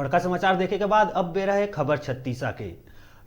बड़का समाचार देखे के बाद अब बेरा है खबर छत्तीसा के।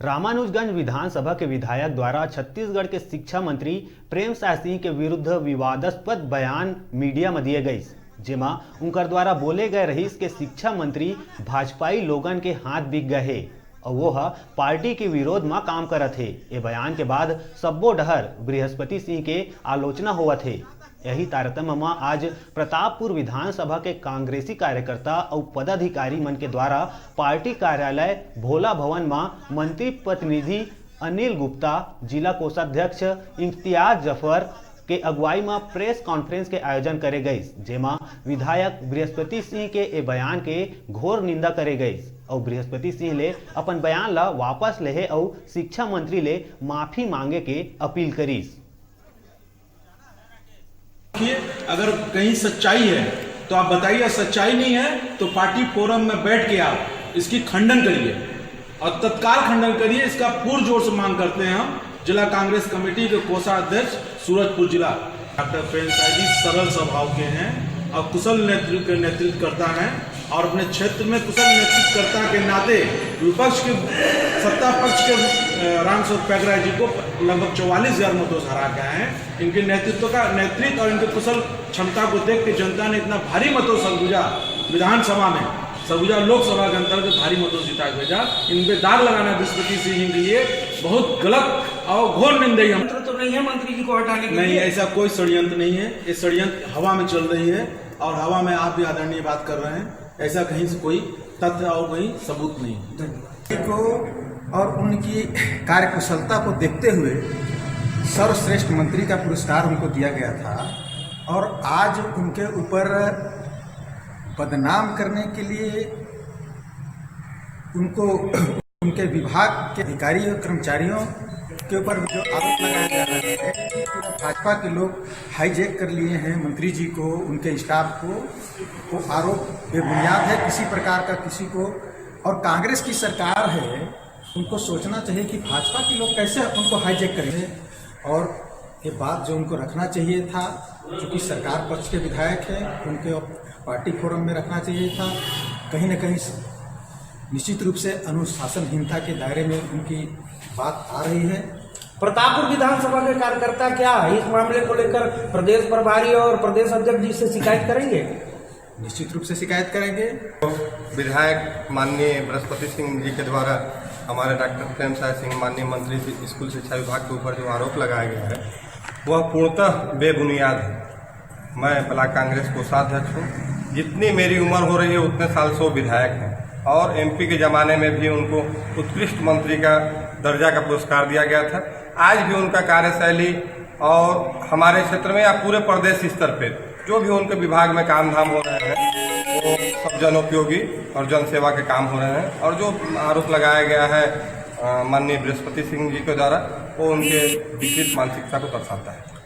रामानुजगंज विधानसभा के विधायक द्वारा छत्तीसगढ़ के शिक्षा मंत्री प्रेमसाय सिंह के विरुद्ध विवादास्पद बयान मीडिया में दिए गए, जेमा उनकर द्वारा बोले गए रहीस के शिक्षा मंत्री भाजपाई लोगन के हाथ बिक गए है और वो पार्टी के विरोध में काम करत है। ये बयान के बाद सब्बो डहर बृहस्पति सिंह के आलोचना होवत है। यही तारतम्य में आज प्रतापपुर विधानसभा के कांग्रेसी कार्यकर्ता और पदाधिकारी मन के द्वारा पार्टी कार्यालय भोला भवन में मंत्री प्रतिनिधि अनिल गुप्ता, जिला कोषाध्यक्ष इम्तियाज जफर के अगुवाई में प्रेस कॉन्फ्रेंस के आयोजन करे गई, जेमा विधायक बृहस्पति सिंह के ए बयान के घोर निंदा करे गई और बृहस्पति सिंह ले अपन बयान ला वापस लेहे और शिक्षा मंत्री ले माफी मांगे के अपील करीस। अगर कहीं सच्चाई है तो आप बताइए, सच्चाई नहीं है तो पार्टी फोरम में बैठ के आप इसकी खंडन करिए और तत्काल खंडन करिए। इसका पुरजोर से मांग करते हैं हम जिला कांग्रेस कमेटी के कोषाध्यक्ष सूरजपुर जिला। डॉक्टर प्रेमसाय जी सरल स्वभाव के हैं और कुशल नेतृत्व करता है और अपने क्षेत्र में कुशल नेतृत्वकर्ता के नाते विपक्ष के सत्ता पक्ष के रामस्वरूप पैगराय जी को लगभग 44,000 मतों से हरा के आए हैं। इनके नेतृत्व और इनके कुशल क्षमता को देख के जनता ने इतना भारी मतों सरगुजा विधानसभा में, सरगुजा लोकसभा के अंतर्गत भारी मतों जिता भेजा। इन पे दाग लगाना बृहस्पति सिंह के लिए बहुत गलत और घोर निंदनीय है। तो नहीं है मंत्री जी को हटाने के नहीं, ऐसा कोई षड्यंत्र नहीं है। ये षड्यंत्र हवा में चल रही है और हवा में आप भी आदरणीय बात कर रहे हैं। ऐसा कहीं से कोई तथ्य और कोई सबूत नहीं को और उनकी कार्यकुशलता को देखते हुए सर्वश्रेष्ठ मंत्री का पुरस्कार उनको दिया गया था और आज उनके ऊपर बदनाम करने के लिए उनको उनके विभाग के अधिकारियों कर्मचारियों के ऊपर जो आरोप लगाया जा रहा है, भाजपा के लोग हाईजैक कर लिए हैं मंत्री जी को, उनके स्टाफ को। वो आरोप बेबुनियाद है किसी प्रकार का किसी को। और कांग्रेस की सरकार है, उनको सोचना चाहिए कि भाजपा के लोग कैसे उनको हाईजैक करेंगे। और ये बात जो उनको रखना चाहिए था, क्योंकि सरकार पक्ष के विधायक हैं, उनके पार्टी फोरम में रखना चाहिए था। कहीं न कहीं निश्चित रूप से अनुशासनहीनता के दायरे में उनकी बात आ रही है। प्रतापपुर विधानसभा के कार्यकर्ता क्या इस मामले को लेकर प्रदेश प्रभारी और प्रदेश अध्यक्ष जी से शिकायत करेंगे? निश्चित रूप से शिकायत करेंगे। तो विधायक माननीय बृहस्पति सिंह जी के द्वारा हमारे डॉक्टर प्रेमसाय सिंह माननीय मंत्री स्कूल शिक्षा विभाग के ऊपर जो आरोप लगाया गया है वह पूर्णतः बेबुनियाद है। मैं ब्लॉक कांग्रेस कोषाध्यक्ष हूँ। जितनी मेरी उम्र हो रही है उतने साल से वो विधायक हैं और एमपी के ज़माने में भी उनको उत्कृष्ट मंत्री का दर्जा का पुरस्कार दिया गया था। आज भी उनका कार्यशैली और हमारे क्षेत्र में या पूरे प्रदेश स्तर पर जो भी उनके विभाग में काम धाम हो रहे हैं वो सब जनोपयोगी और जनसेवा के काम हो रहे हैं। और जो आरोप लगाया गया है माननीय बृहस्पति सिंह जी के द्वारा वो उनके विकृत मानसिकता को दर्शाता है।